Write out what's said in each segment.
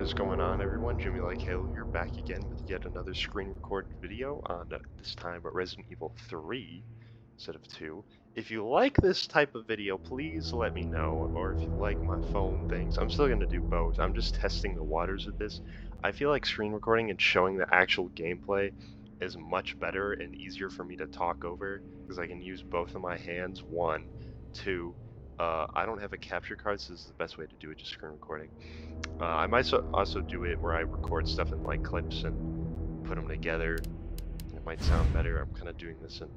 is going on, everyone? Jimmy Like Halo here, back again with yet another screen recorded video on this time Resident Evil 3 instead of 2. If you like this type of video, please let me know, or if you like my phone things, I'm still going to do both. I'm just testing the waters with this. I feel like screen recording and showing the actual gameplay is much better and easier for me to talk over, because I can use both of my hands, one, two. I don't have a capture card, so this is the best way to do it, just screen recording. I might also do it where I record stuff in like clips and put them together. It might sound better. I'm kind of doing this and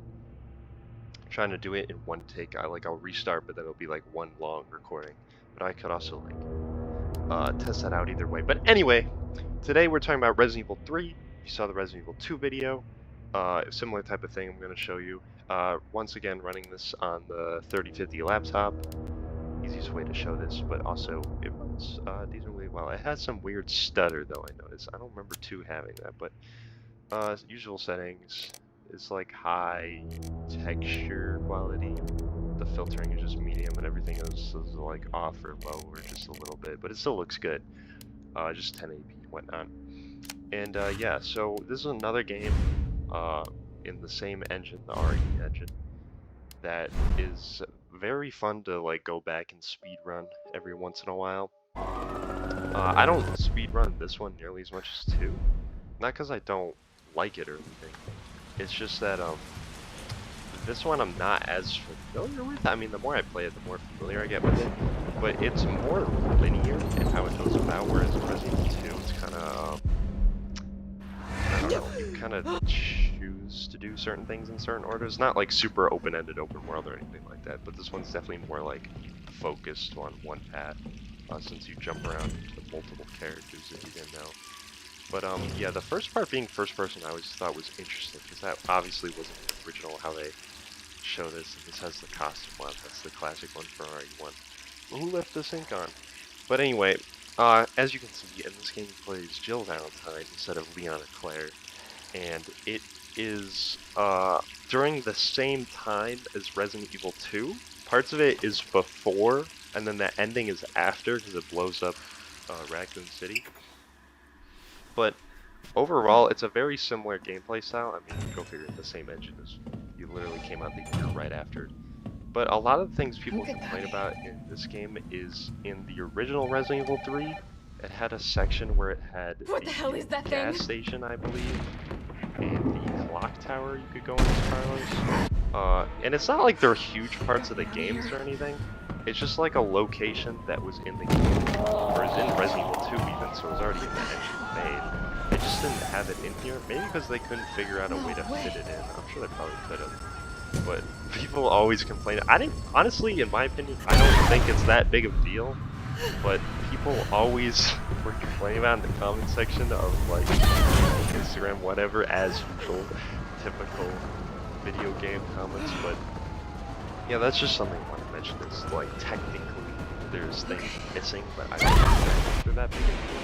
trying to do it in one take. I'll restart, but then it'll be like one long recording. But I could also like test that out either way. But anyway, today we're talking about Resident Evil 3. You saw the Resident Evil 2 video. Similar type of thing I'm going to show you. Once again, running this on the 3050 laptop. Easiest way to show this, but also it runs decently well. It has some weird stutter though, I noticed. I don't remember 2 having that, but usual settings is like high texture quality. The filtering is just medium, and everything is like off or low or just a little bit, but it still looks good. Just 1080p and whatnot. And yeah, so this is another game in the same engine, the RE engine, that is very fun to like go back and speed run every once in a while. I don't speed run this one nearly as much as 2, not because I don't like it or anything. It's just that this one I'm not as familiar with. I mean, the more I play it, the more familiar I get with it. But it's more linear in how it goes about, whereas in Resident Evil 2, it's kind of I don't know, you kind of choose to do certain things in certain orders. Not like super open-ended open world or anything like that, but this one's definitely more like focused on one path, since you jump around to multiple characters if you didn't know. But yeah, the first part being first person I always thought was interesting, because that obviously wasn't the original how they show this, and this has the costume one. That's the classic one for RE1. Who left the sync on? But anyway, as you can see, in this game you play as Jill Valentine instead of Leon or Claire, and it is during the same time as Resident Evil 2. Parts of it is before, and then the ending is after, because it blows up Raccoon City. But overall, it's a very similar gameplay style. I mean, go figure, the same engine as you literally came out the year right after. But a lot of the things people complain about in this game is in the original Resident Evil 3, it had a section where it had the gas station, I believe, and the clock tower you could go in as Carlos. And it's not like they're huge parts of the games or anything. It's just like a location that was in the game. Whereas in Resident Evil 2 even, so it was already in the engine made. They just didn't have it in here. Maybe because they couldn't figure out a way to fit it in. I'm sure they probably could have. But people always complain. Honestly, in my opinion, I don't think it's that big of a deal. But people always were complaining about in the comment section of like Instagram, whatever, as usual, typical video game comments. But yeah, that's just something I want to mention. Is like technically there's things missing, but I don't think they're that big of a deal.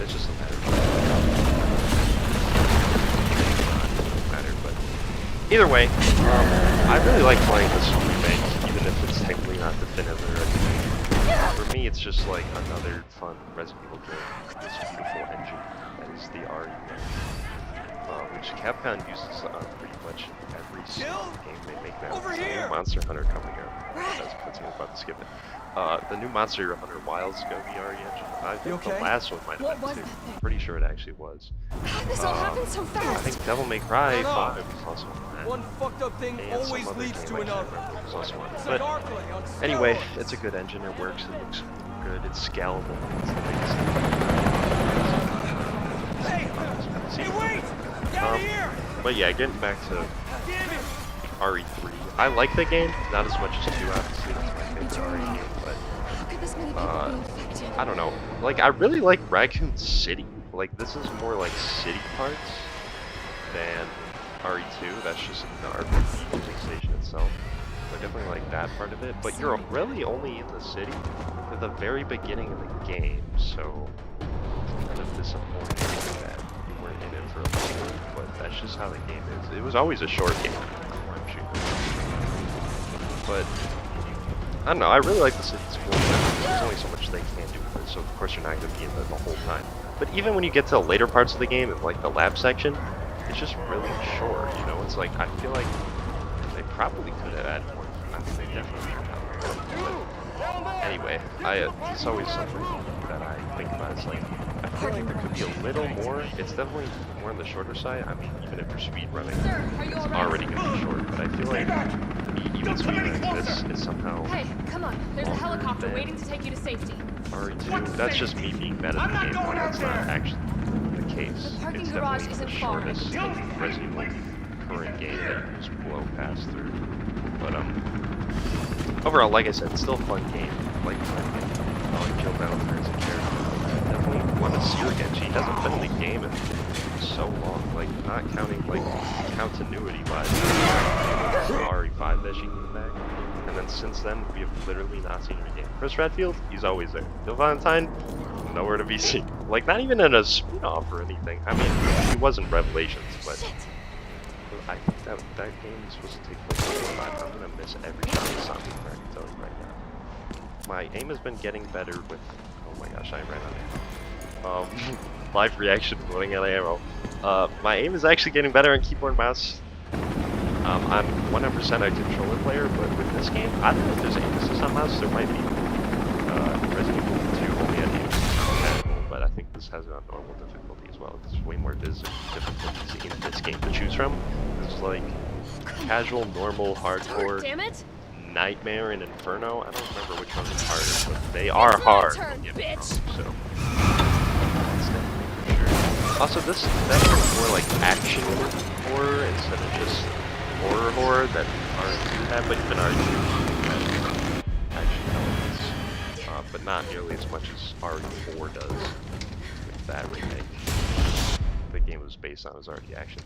It's just a matter of but either way, I really like playing this remake, even if it's technically not definitive or anything. For me, it's just like another fun Resident Evil game. This beautiful engine that is the RE engine, which Capcom uses pretty much every single game they make now. There's a new Monster Hunter coming out. That's about to skip it. The new Monster Hunter Wilds is going to be RE engine. I think the last one might have been too. I'm pretty sure it actually was. This all happened so fast. I think Devil May Cry 5 was also on that. One fucked up thing and always leads to another. Was also on it. But anyway, it's a good engine. It works. It looks good. It's scalable. It's the biggest thing. Hey, wait! Down here! But yeah, getting back to RE3. I like the game, not as much as 2, obviously. That's my favorite RE game, but I don't know. Like, I really like Raccoon City. Like, this is more like city parts than RE2. That's just the RPG station itself. I definitely like that part of it. But you're really only in the city for the very beginning of the game, so it's kind of disappointing that you weren't in it for a little bit. But that's just how the game is. It was always a short game. But I don't know, I really like the city's cool. There's only so much they can do with this. so of course you're not going to be in the whole time. But even when you get to the later parts of the game, and like the lab section, it's just really short, you know? It's like, I feel like they probably could have added more. I mean, they definitely could have. But anyway, it's always something that I think about. It's like, I feel like there could be a little more. It's definitely more on the shorter side. I mean, even if you're speed running, it's already going to be short. But I feel like even speed running this is somehow. Hey, come on. There's a helicopter waiting to take you to safety. RE2. That's just me being bad at the game. That's not actually the case. The parking It's garage definitely isn't the far. shortest Resident Evil current game that you just blow past through. But overall, like I said, it's still a fun game. I like playing it. I like Jill Valentine as a character. I definitely want to see her again. She hasn't been in the game in so long. Like, not counting like continuity wise. RE5 that she came back. And then since then, we have literally not seen her again. Chris Redfield, he's always there. Jill Valentine, nowhere to be seen. Like, not even in a spin-off or anything. I mean, he was in Revelations, but I think that game is supposed to take place in 5. I'm gonna miss every shot of zombie, I can tell you right now. My aim has been getting better with. Oh my gosh, I ran out of ammo. Live reaction running out of ammo. My aim is actually getting better on keyboard and mouse. I'm 100% a controller player, but with this game, I don't know if there's aim assist on mouse. There might be. Resident Evil 2 only had aim assist compatible, but I think this has it on normal difficulty as well. There's way more difficulties in this game to choose from. There's like casual, normal, hardcore, Damn it! Nightmare, and Inferno. I don't remember which one's harder, but they are hard. Turn, bitch. So that's definitely for sure. Also, this is more like action horror instead of just horror that R2 had, but even R2 has action elements, but not nearly as much as RE4 does with that remake. The game was based on was already action.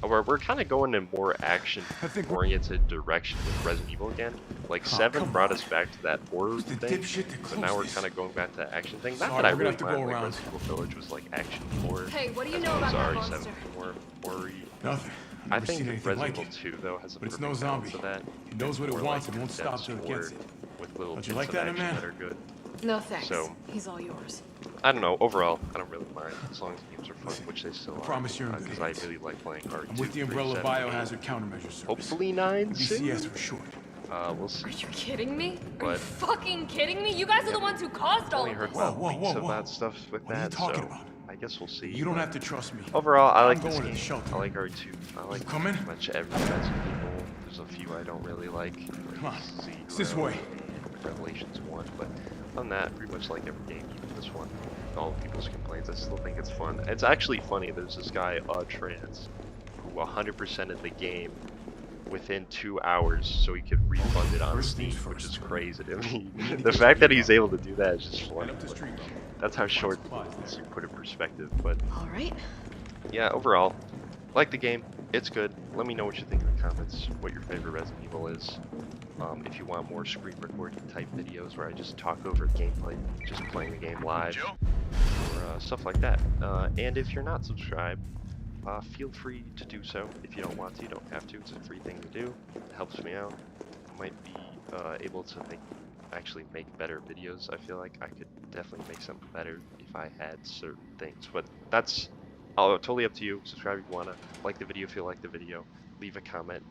We're kind of going in more action-oriented direction with Resident Evil again. Like 7 brought us back to that horror thing, but now we're kind of going back to that action thing. Not that I really mind, like Resident Evil Village was like action horror. Hey, what do you know about that RE7 monster? more horror. Nothing. I think Resident Evil 2 though has a But it's perfect no balance zombie. of that. It knows what it More wants like and won't stop till it condensed gets it. horror with little Don't you bits like of that, action man? that are good. No thanks. So- He's all yours. I don't know. Overall, I don't really mind as long as the games are fun, Listen, which they still I are. promise you're in good Because I hands. really like playing RE2. I'm with the Umbrella 3, 7, Biohazard Countermeasure Service. hopefully 9 soon. BCS for short. We'll see. Are you kidding me? Are you But- fucking kidding me? You guys are the ones who caused I've all only of heard this. about Whoa, leaks whoa, whoa. about stuff with What are you that, talking so about? I guess we'll see. You don't have to trust me. Overall, I like I'm this going to game. the shelter. I like RE2. I like You coming? pretty much every Resident Evil. There's a few I don't really like. Come on. Z, It's this way. Revelations 1, but on that, pretty much like every game, even this one. All people's complaints, I still think it's fun. It's actually funny. There's this guy, Trans, who 100%ed the game within 2 hours so he could refund it on First Steam, things which first. is crazy to me. We need to The get fact you that he's able to do that is just Right funny. up the street. That's how short Supplies you put in perspective. But All right. yeah, overall, like the game. It's good. Let me know what you think in the comments, what your favorite Resident Evil is. If you want more screen recording type videos where I just talk over gameplay, just playing the game live, or stuff like that. And if you're not subscribed, feel free to do so. If you don't want to, you don't have to. It's a free thing to do. It helps me out. I might be able to actually make better videos. I feel like I could definitely make some better if I had certain things. But that's totally up to you. Subscribe if you wanna. Like the video if you like the video. Leave a comment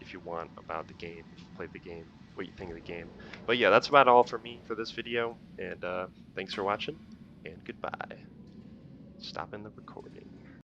if you want about the game, if you played the game, what you think of the game. But yeah, that's about all for me for this video. And thanks for watching. And goodbye. Stopping the recording.